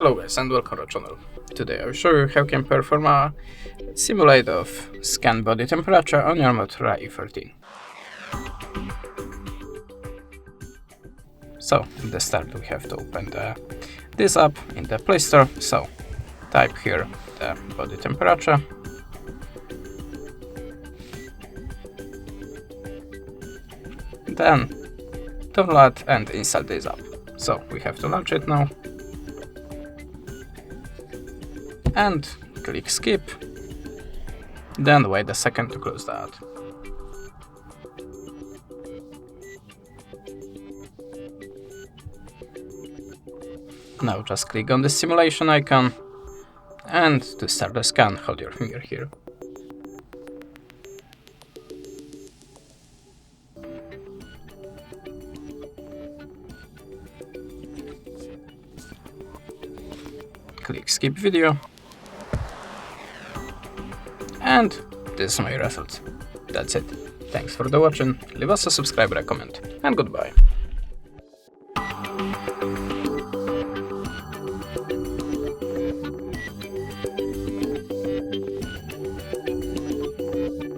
Hello guys and welcome to our channel. Today I will show you how you can perform a simulate of scan body temperature on your Motorola E13. So at the start we have to open this app in the Play Store. So type here the body temperature. Then download and install this app. So we have to launch it now. And click skip, then wait a second to close that. Now just click on the simulation icon, and to start the scan, hold your finger here. Click skip video. And this is my results. That's it. Thanks for the watching, leave us a subscribe, comment, and goodbye.